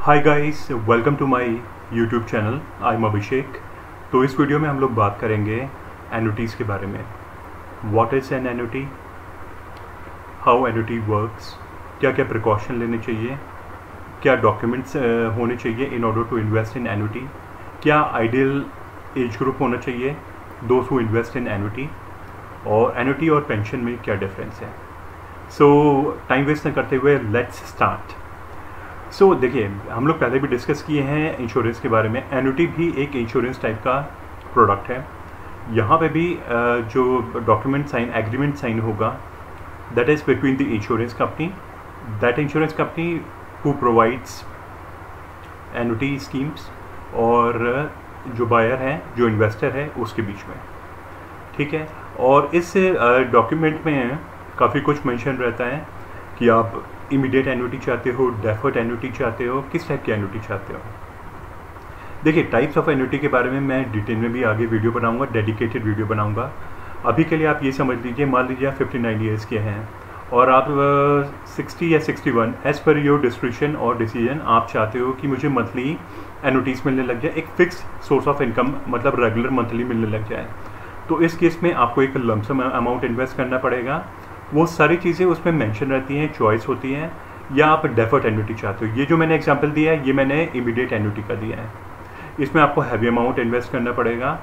Hi guys, welcome to my YouTube channel. I am Abhishek. तो इस video में हम लोग बात करेंगे एन्युटीज़ के बारे में। What is an annuity, how annuity works, क्या क्या प्रिकॉशन लेने चाहिए, क्या डॉक्यूमेंट्स होने चाहिए in order to invest in annuity, क्या आइडियल एज ग्रुप होना चाहिए those who invest in annuity, और एन्युटी और पेंशन में क्या डिफरेंस है। सो टाइम वेस्ट न करते हुए लेट्स स्टार्ट। सो देखिए, हम लोग पहले भी डिस्कस किए हैं इंश्योरेंस के बारे में। एन्युटी भी एक इंश्योरेंस टाइप का प्रोडक्ट है। यहाँ पे भी जो डॉक्यूमेंट साइन एग्रीमेंट साइन होगा, that is between the insurance company, that insurance company who provides annuity schemes, और जो बायर है, जो इन्वेस्टर है, उसके बीच में। ठीक है। और इस डॉक्यूमेंट में काफ़ी कुछ मेंशन रहता है कि आप इमीडिएट एन्युटी चाहते हो, डेफर्ड एन्युटी चाहते हो, किस टाइप की एन्युटी चाहते हो। देखिए, टाइप्स ऑफ एन्युटी के बारे में मैं डिटेल में भी आगे वीडियो बनाऊंगा, डेडिकेटेड वीडियो बनाऊंगा। अभी के लिए आप ये समझ लीजिए, मान लीजिए आप 59 ईयर्स के हैं और आप 60 या 61 एज पर योर डिस्क्रिप्शन और डिसीजन आप चाहते हो कि मुझे मंथली एन्युटीज़ मिलने लग जाए, एक फिक्स सोर्स ऑफ इनकम, मतलब रेगुलर मंथली मिलने लग जाए। तो इस केस में आपको एक लमसम अमाउंट इन्वेस्ट करना पड़ेगा। वो सारी चीज़ें उसमें मेंशन रहती हैं, चॉइस होती हैं। या आप डेफर्ड एन्युटी चाहते हो, ये जो मैंने एग्जांपल दिया है, ये मैंने इमीडिएट एन्युटी का दिया है। इसमें आपको हैवी अमाउंट इन्वेस्ट करना पड़ेगा।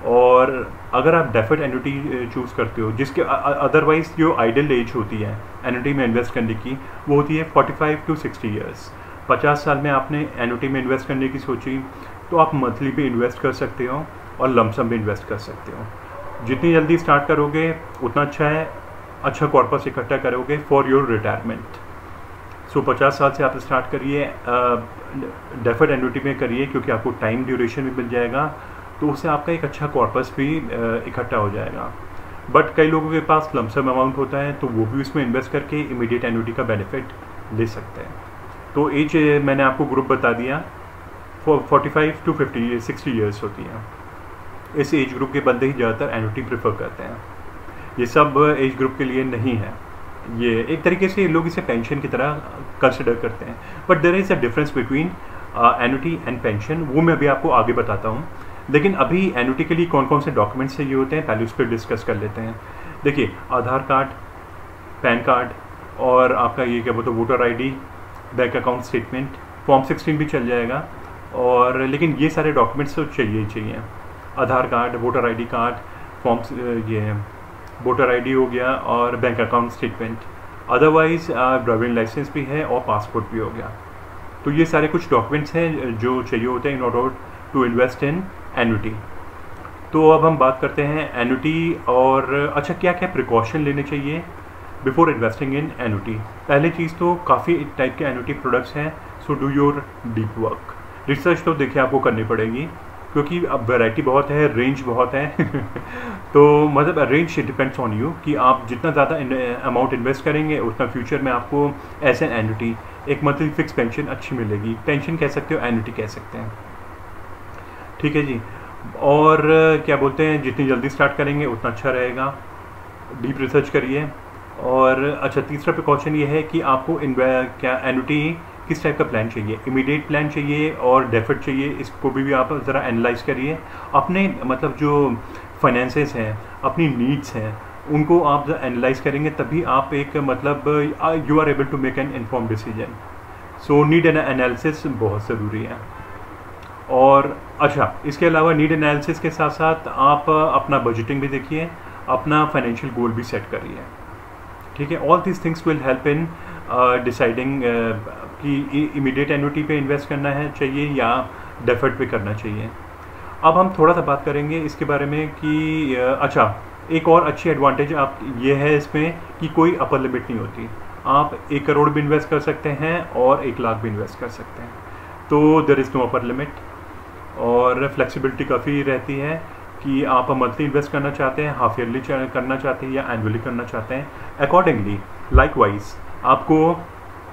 और अगर आप डेफर्ड एन्युटी चूज़ करते हो, जिसके अदरवाइज जो आइडियल एज होती है एन्युटी में इन्वेस्ट करने की, वो होती है 45 to 60 ईयर्स। 50 साल में आपने एन्युटी में इन्वेस्ट करने की सोची, तो आप मंथली भी इन्वेस्ट कर सकते हो और लमसम भी इन्वेस्ट कर सकते हो। जितनी जल्दी स्टार्ट करोगे उतना अच्छा है, अच्छा कॉर्पस इकट्ठा करोगे फॉर योर रिटायरमेंट। सो 50 साल से आप स्टार्ट करिए, डेफर्ड एन्युटी में करिए, क्योंकि आपको टाइम ड्यूरेशन भी मिल जाएगा, तो उससे आपका एक अच्छा कॉर्पस भी इकट्ठा हो जाएगा। बट कई लोगों के पास लमसम अमाउंट होता है, तो वो भी उसमें इन्वेस्ट करके इमीडिएट एन्युटी का बेनिफिट ले सकते हैं। तो एज मैंने आपको ग्रुप बता दिया, 45 to 60 ईयर्स होती है। इस एज ग्रुप के बंदे ही ज़्यादातर एन्युटी प्रेफर करते हैं। ये सब एज ग्रुप के लिए नहीं है। ये एक तरीके से लोग इसे पेंशन की तरह कंसिडर करते हैं। But there is a difference between annuity and pension, वो मैं अभी आपको आगे बताता हूँ। लेकिन अभी एन्युटी के लिए कौन कौन से डॉक्यूमेंट्स चाहिए होते हैं, पहले उस पर डिस्कस कर लेते हैं। देखिए, आधार कार्ड, पैन कार्ड, और आपका ये क्या बोलते हैं voter ID, bank account statement, form 16 भी चल जाएगा। और लेकिन ये सारे डॉक्यूमेंट्स तो चाहिए ही चाहिए। Aadhaar card, voter ID card, forms, ये वोटर ID हो गया, और bank account statement. Otherwise driving licence भी है और पासपोर्ट भी हो गया। तो ये सारे कुछ डॉक्यूमेंट्स हैं जो चाहिए होते हैं in order to invest in annuity. तो अब हम बात करते हैं एन्युटी और अच्छा क्या क्या प्रिकॉशन लेने चाहिए बिफोर इन्वेस्टिंग इन एन्युटी। पहली चीज़ तो काफ़ी टाइप के एन्युटी प्रोडक्ट्स हैं, so do your deep work. Research तो देखिए आपको करनी पड़ेगी, क्योंकि अब वैरायटी बहुत है, रेंज बहुत है। तो मतलब रेंज डिपेंड्स ऑन यू कि आप जितना ज़्यादा अमाउंट इन्वेस्ट करेंगे, उतना फ्यूचर में आपको एज एन एन्युटी एक मंथली फिक्स पेंशन अच्छी मिलेगी। पेंशन कह सकते हो, एन्युटी कह सकते हैं। ठीक है जी। और क्या बोलते हैं, जितनी जल्दी स्टार्ट करेंगे उतना अच्छा रहेगा। डीप रिसर्च करिए। और अच्छा, तीसरा प्रिकॉशन ये है कि आपको क्या एन्युटी किस टाइप का प्लान चाहिए, इमीडिएट प्लान चाहिए और डेफर्ड चाहिए, इसको भी आप ज़रा एनालाइज करिए। अपने मतलब जो फाइनेंसेस हैं, अपनी नीड्स हैं, उनको आप एनालाइज करेंगे, तभी आप एक मतलब you are able to make an inform decision. So need analysis बहुत ज़रूरी है। और अच्छा, इसके अलावा नीड एनालिसिस के साथ साथ आप अपना बजटिंग भी देखिए, अपना फाइनेंशियल गोल भी सेट करिए। ठीक है। All these things will help in deciding कि इमीडिएट एन्युटी पे इन्वेस्ट करना है चाहिए या डेफर्ड पे करना चाहिए। अब हम थोड़ा सा बात करेंगे इसके बारे में कि अच्छा, एक और अच्छी एडवांटेज आप ये है इसमें कि कोई अपर लिमिट नहीं होती। आप 1 करोड़ भी इन्वेस्ट कर सकते हैं और 1 लाख भी इन्वेस्ट कर सकते हैं। तो there is no upper limit. और फ्लेक्सिबिलिटी काफ़ी रहती है कि आप मंथली इन्वेस्ट करना चाहते हैं, हाफ ईयरली करना चाहते हैं या एनुअली करना चाहते हैं। अकॉर्डिंगली लाइकवाइज आपको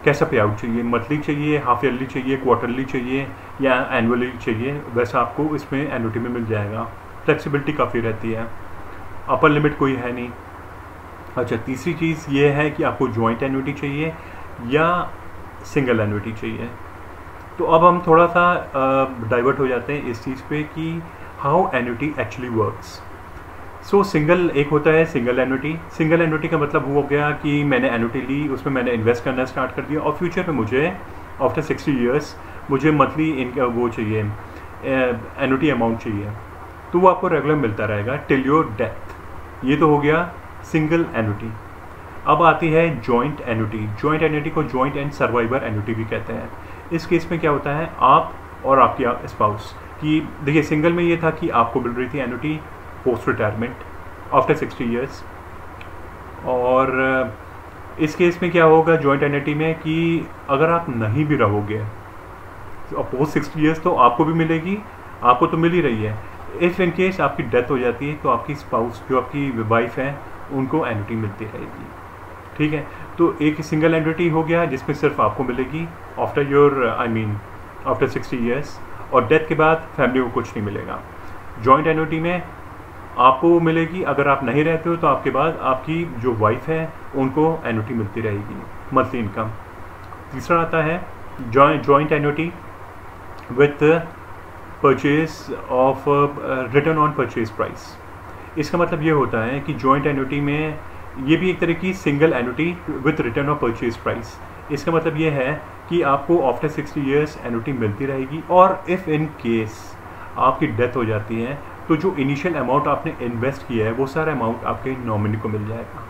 कैसा पे आउट चाहिए, मंथली चाहिए, हाफ ईयरली चाहिए, क्वार्टरली चाहिए या एनुअली चाहिए, वैसा आपको इसमें एन्युटी में मिल जाएगा। फ्लेक्सिबिलिटी काफ़ी रहती है, अपर लिमिट कोई है नहीं। अच्छा, तीसरी चीज़ ये है कि आपको जॉइंट एन्युटी चाहिए या सिंगल एन्युटी चाहिए। तो अब हम थोड़ा सा डाइवर्ट हो जाते हैं इस चीज़ पे कि how annuity actually works. So single एक होता है सिंगल एन्युटी। सिंगल एन्युटी का मतलब वो हो गया कि मैंने एन्युटी ली, उसमें मैंने इन्वेस्ट करना स्टार्ट कर दिया और फ्यूचर में मुझे आफ्टर 60 ईयर्स मुझे मंथली इनका वो चाहिए, एन्युटी अमाउंट चाहिए, तो वो आपको रेगुलर मिलता रहेगा टिल योर डेथ। ये तो हो गया सिंगल एन्युटी। अब आती है जॉइंट एन्युटी। जॉइंट एन्युटी को जॉइंट एंड सर्वाइवर एन्युटी भी कहते हैं। इस केस में क्या होता है, आप और आपकी स्पाउस की, देखिए सिंगल में ये था कि आपको मिल रही थी annuity post retirement after 60 years, और इस केस में क्या होगा जॉइंट एन्युटी में कि अगर आप नहीं भी रहोगे पोस्ट 60 ईयर्स तो आपको भी मिलेगी, आपको तो मिल ही रही है। इफ़ इन केस आपकी डेथ हो जाती है तो आपकी स्पाउस जो आपकी वाइफ है उनको एन्युटी मिलती रहेगी। ठीक है, तो एक सिंगल एन्युटी हो गया जिसमें सिर्फ आपको मिलेगी आफ्टर योर आफ्टर 60 ईयर्स, और डेथ के बाद फैमिली को कुछ नहीं मिलेगा। जॉइंट एन्युटी में आपको मिलेगी, अगर आप नहीं रहते हो तो आपके बाद आपकी जो वाइफ है उनको एन्युटी मिलती रहेगी, मंथली इनकम। तीसरा आता है joint annuity with purchase of return on purchase price. इसका मतलब ये होता है कि जॉइंट एन्युटी में ये भी एक तरह की single annuity with return of purchase price. इसका मतलब ये है कि आपको आफ्टर 60 ईयर्स एन्युटी मिलती रहेगी, और इफ़ इन केस आपकी डेथ हो जाती है तो जो इनिशियल अमाउंट आपने इन्वेस्ट किया है वो सारा अमाउंट आपके नॉमिनी को मिल जाएगा।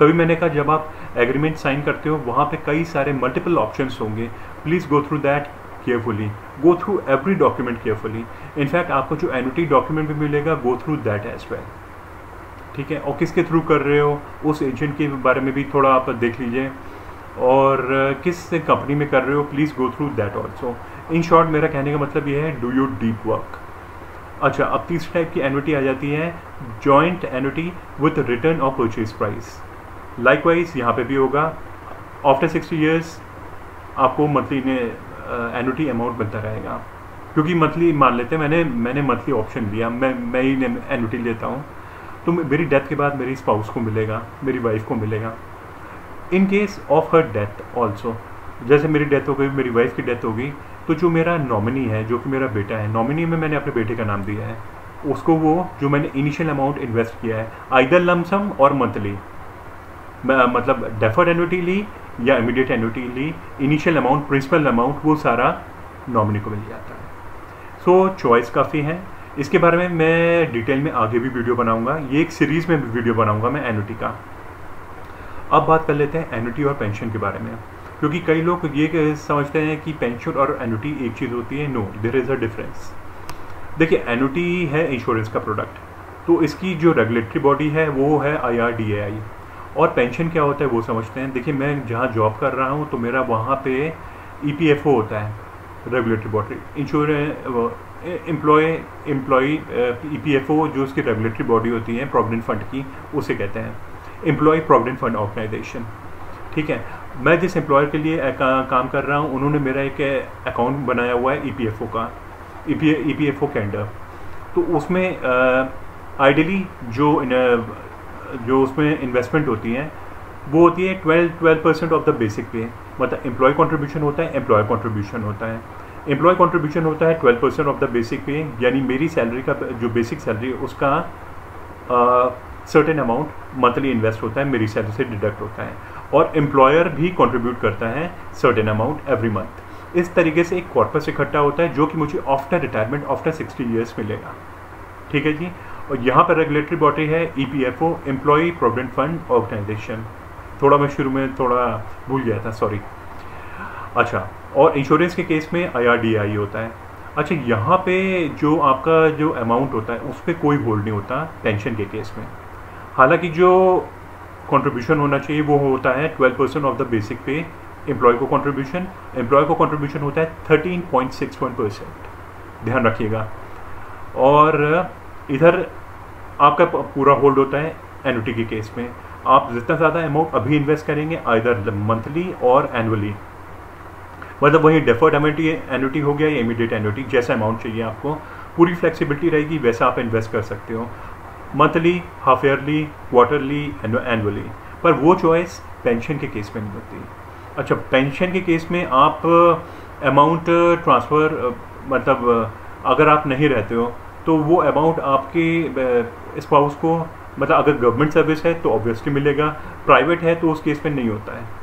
तभी मैंने कहा जब आप एग्रीमेंट साइन करते हो वहाँ पे कई सारे मल्टीपल ऑप्शंस होंगे। Please go through that carefully, go through every document carefully. In fact आपको जो एन्युटी डॉक्यूमेंट भी मिलेगा go through that as well. ठीक है, और किसके थ्रू कर रहे हो उस एजेंट के बारे में भी थोड़ा आप देख लीजिए, और किस कंपनी में कर रहे हो please go through that also. In short मेरा कहने का मतलब ये है डू योर डीप वर्क। अच्छा, अब तीसरी टाइप की एन्युटी आ जाती है joint annuity with return of purchase price. Likewise यहाँ पे भी होगा आफ्टर 60 ईयर्स आपको मंथली एन्युटी अमाउंट बनता रहेगा, क्योंकि मंथली मान लेते हैं मैंने मंथली ऑप्शन लिया, मैं ही एन्युटी लेता हूँ, तो मेरी डेथ के बाद मेरी स्पाउस को मिलेगा, मेरी वाइफ को मिलेगा। In case of her death also, जैसे मेरी डेथ हो गई, मेरी वाइफ की डेथ हो गई, तो जो मेरा नॉमिनी है, जो कि मेरा बेटा है, नॉमिनी में मैंने अपने बेटे का नाम दिया है, उसको वो जो मैंने इनिशियल अमाउंट इन्वेस्ट किया है आइदर लमसम और मंथली, मतलब डेफर्ड एन्युटी ली या इमीडिएट एन्युटी ली, इनिशियल अमाउंट प्रिंसिपल अमाउंट वो सारा नॉमिनी को मिल जाता है। सो चॉइस काफ़ी है। इसके बारे में मैं डिटेल में आगे भी वीडियो बनाऊंगा, ये एक सीरीज़ में भी वीडियो बनाऊंगा मैं एन्युटी का। अब बात कर लेते हैं एन्युटी और पेंशन के बारे में, क्योंकि कई लोग ये समझते हैं कि पेंशन और एन्युटी एक चीज़ होती है। No, there is a difference. देखिए, एन्युटी है इंश्योरेंस का प्रोडक्ट, तो इसकी जो रेगुलेटरी बॉडी है वो है IRDAI, और पेंशन क्या होता है वो समझते हैं। देखिए, मैं जहाँ जॉब कर रहा हूँ तो मेरा वहाँ पे EPFO होता है, रेगुलेटरी बॉडी, एम्प्लॉय EPFO जो उसकी रेगुलेटरी बॉडी होती है प्रोविडेंट फंड की, उसे कहते हैं एम्प्लॉय प्रोविडेंट फंड ऑर्गेनाइजेशन। ठीक है, मैं जिस एम्प्लॉयर के लिए काम कर रहा हूँ उन्होंने मेरा एक अकाउंट बनाया हुआ है EPFO का, EPFO के अंडर। तो उसमें आइडियली जो उसमें इन्वेस्टमेंट होती है वो होती है 12% ऑफ द बेसिक पे, मतलब एम्प्लॉय कंट्रीब्यूशन होता है, एम्प्लॉय कंट्रीब्यूशन होता है। एम्प्लॉय कंट्रीब्यूशन होता है 12% ऑफ द बेसिक पे, यानी मेरी सैलरी का जो बेसिक सैलरी है उसका सर्टेन अमाउंट मंथली इन्वेस्ट होता है, मेरी सैलरी से डिडक्ट होता है, और एम्प्लॉयर भी कंट्रीब्यूट करता है सर्टेन अमाउंट एवरी मंथ। इस तरीके से एक कॉर्पस इकट्ठा होता है जो कि मुझे आफ्टर रिटायरमेंट आफ्टर 60 ईयर्स मिलेगा। ठीक है जी, और यहाँ पर रेगुलेटरी बॉडी है EPFO, employ provident fund organisation. थोड़ा मैं शुरू में थोड़ा भूल गया था, सॉरी। अच्छा, और इंश्योरेंस के केस में IRDAI होता है। अच्छा, यहाँ पे जो आपका जो अमाउंट होता है उस पर कोई होल्ड नहीं होता पेंशन के केस में। हालांकि जो कंट्रीब्यूशन होना चाहिए वो होता है 12% ऑफ द बेसिक पे, एम्प्लॉय को कंट्रीब्यूशन होता है 13.61%, ध्यान रखिएगा। और इधर आपका पूरा होल्ड होता है एन्युटी के केस में। आप जितना ज़्यादा अमाउंट अभी इन्वेस्ट करेंगे आइदर मंथली और एनुअली, मतलब वही डेफर्ड एन्युटी हो गया या इमीडिएट एन्युटी, जैसा अमाउंट चाहिए आपको पूरी फ्लेक्सिबिलिटी रहेगी, वैसा आप इन्वेस्ट कर सकते हो, monthly, half yearly, quarterly, annually. पर वो चॉइस पेंशन के केस में नहीं होती। अच्छा, पेंशन के केस में आप अमाउंट ट्रांसफ़र मतलब अगर आप नहीं रहते हो तो वो अमाउंट आपके स्पाउस को, मतलब अगर गवर्नमेंट सर्विस है तो ऑब्वियसली मिलेगा, प्राइवेट है तो उस केस में नहीं होता है।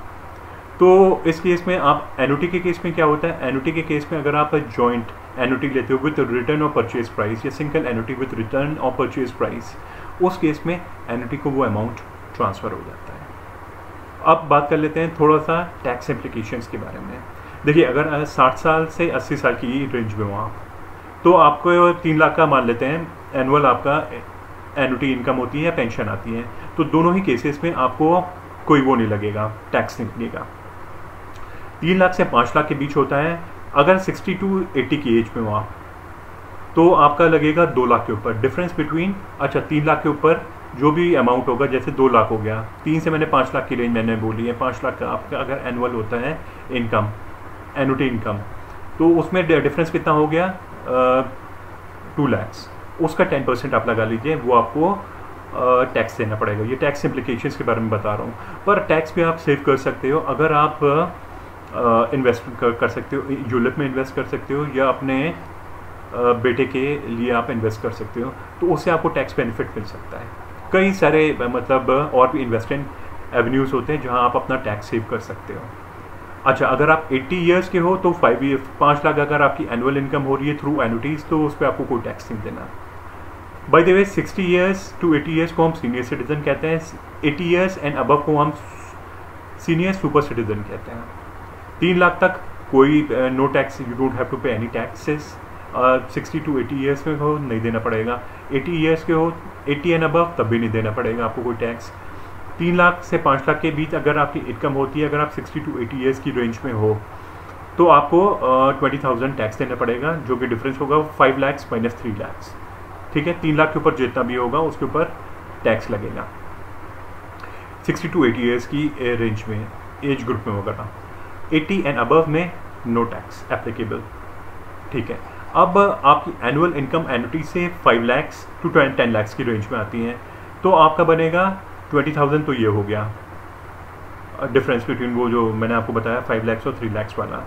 तो इस केस में आप एन्युटी के केस में क्या होता है, एन्युटी के केस में अगर आप जॉइंट एन्युटी लेते हो विद रिटर्न और परचेज प्राइस या सिंगल एन्युटी विद रिटर्न और परचेज प्राइस, उस केस में एन्युटी को वो अमाउंट ट्रांसफ़र हो जाता है। अब बात कर लेते हैं थोड़ा सा टैक्स इम्प्लीकेशंस के बारे में। देखिए, अगर 60 साल से 80 साल की रेंज में हो आप, तो आपको 3 लाख का मान लेते हैं एनुअल आपका एन्युटी इनकम होती है या पेंशन आती है, तो दोनों ही केसेस में आपको कोई वो नहीं लगेगा, टैक्स नहीं लगेगा। 3 लाख से 5 लाख के बीच होता है। अगर 60 to 80 की एज में हो आप, तो आपका लगेगा 2 लाख के ऊपर। डिफरेंस बिटवीन, अच्छा 3 लाख के ऊपर जो भी अमाउंट होगा, जैसे 2 लाख हो गया, 3 से मैंने 5 लाख की रेंज मैंने बोली है, 5 लाख का आपका अगर एनुअल होता है इनकम, एन्युटी इनकम, तो उसमें डिफरेंस कितना हो गया, 2 लाख। उसका 10% आप लगा लीजिए, वो आपको टैक्स देना पड़ेगा। ये टैक्स इम्प्लीकेशंस के बारे में बता रहा हूँ, पर टैक्स भी आप सेव कर सकते हो अगर आप इन्वेस्ट कर सकते हो, यूलिप में इन्वेस्ट कर सकते हो या अपने बेटे के लिए आप इन्वेस्ट कर सकते हो, तो उससे आपको टैक्स बेनिफिट मिल सकता है। कई सारे मतलब और भी इन्वेस्टमेंट एवेन्यूज़ होते हैं जहां आप अपना टैक्स सेव कर सकते हो। अच्छा, अगर आप 80 ईयर्स के हो तो 5 लाख अगर आपकी एनुअल इनकम हो रही है थ्रू एन्युटीज़, तो उस पर आपको कोई टैक्स नहीं देना। By the way, 60 years to 80 years को हम सीनियर सिटीजन कहते हैं, 80 ईयर्स एंड अबव को हम सीनियर सुपर सिटीजन कहते हैं। 3 लाख तक कोई no tax, you don't have to pay any taxes. 60 to 80 years में हो नहीं देना पड़ेगा, 80 ईयर्स के हो, 80 एंड अबव तब भी नहीं देना पड़ेगा आपको कोई टैक्स। 3 लाख से 5 लाख के बीच अगर आपकी इनकम होती है, अगर आप 60 to 80 ईयर्स की रेंज में हो, तो आपको 20,000 टैक्स देना पड़ेगा, जो कि डिफरेंस होगा 5 लाख माइनस 3 लाख। ठीक है, 3 लाख के ऊपर जितना भी होगा उसके ऊपर टैक्स लगेगा 60 to 80 ईयर्स की रेंज में, एज ग्रुप में होगा। 80 एंड अबव में नो टैक्स एप्लीकेबल। ठीक है, अब आपकी एनुअल इनकम एन्युटी से 5 लाख टू 10 लाख की रेंज में आती हैं, तो आपका बनेगा 20,000। तो ये हो गया डिफरेंस बिटवीन वो जो मैंने आपको बताया 5 लाख और 3 लाख वाला।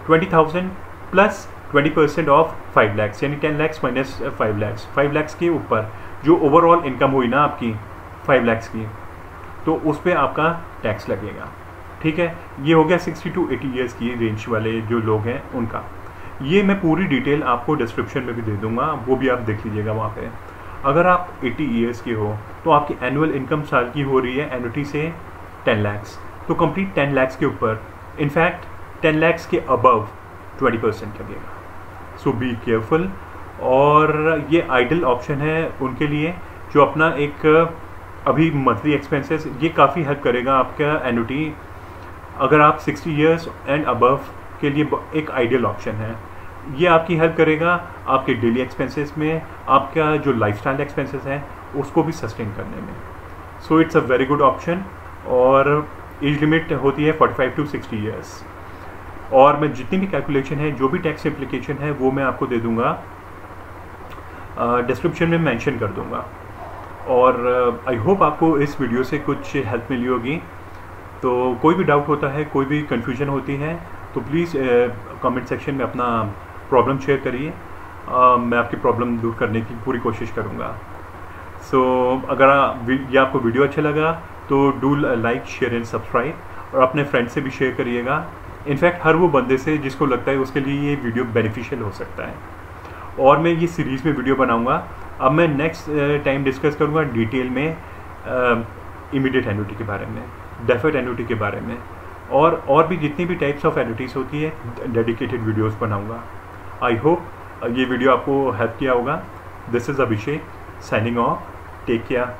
20,000 प्लस 20% ऑफ 5 लाख, यानी 10 लाख माइनस 5 लाख। 5 लाख के ऊपर जो ओवरऑल इनकम हुई ना आपकी 5 लाख की, तो उस पर आपका टैक्स लगेगा। ठीक है, ये हो गया 60 to 80 ईयर्स की रेंज वाले जो लोग हैं उनका। ये मैं पूरी डिटेल आपको डिस्क्रिप्शन में भी दे दूंगा, वो भी आप देख लीजिएगा वहाँ पे। अगर आप 80 ईयर्स के हो तो आपकी एनुअल इनकम साल की हो रही है एन्युटी से 10 लाख, तो कंप्लीट 10 लाख के ऊपर, इनफैक्ट 10 लाख के अबव 20% लगेगा। सो बी केयरफुल। और ये आइडल ऑप्शन है उनके लिए जो अपना एक अभी मंथली एक्सपेंसेस, ये काफ़ी हेल्प करेगा आपका एन्युटी। अगर आप 60 ईयर्स एंड अबव के लिए एक आइडियल ऑप्शन है, ये आपकी हेल्प करेगा आपके डेली एक्सपेंसेस में, आपका जो लाइफस्टाइल एक्सपेंसेस हैं उसको भी सस्टेन करने में। So it's a very good option. और एज लिमिट होती है 45 to 60 ईयर्स। और मैं जितनी भी कैलकुलेशन है, जो भी टैक्स इम्प्लीकेशन है, वो मैं आपको दे दूंगा, डिस्क्रिप्शन में मेंशन कर दूंगा। और आई होप आपको इस वीडियो से कुछ हेल्प मिली होगी। तो कोई भी डाउट होता है, कोई भी कन्फ्यूजन होती है, तो प्लीज़ कमेंट सेक्शन में अपना प्रॉब्लम शेयर करिए। मैं आपकी प्रॉब्लम दूर करने की पूरी कोशिश करूँगा। सो अगर ये आपको वीडियो अच्छा लगा तो do like, share and subscribe, और अपने फ्रेंड से भी शेयर करिएगा। इनफैक्ट हर वो बंदे से जिसको लगता है उसके लिए ये वीडियो बेनिफिशियल हो सकता है। और मैं ये सीरीज़ में वीडियो बनाऊँगा। अब मैं नेक्स्ट टाइम डिस्कस करूँगा डिटेल में इमीडिएट एन्युटी के बारे में, डेफर्ड एन्युटी के बारे में, और भी जितनी भी टाइप्स ऑफ एन्युटीज़ होती है, डेडिकेटेड वीडियोस बनाऊंगा। आई होप ये वीडियो आपको हेल्प किया होगा। This is Abhishek signing off. Take care.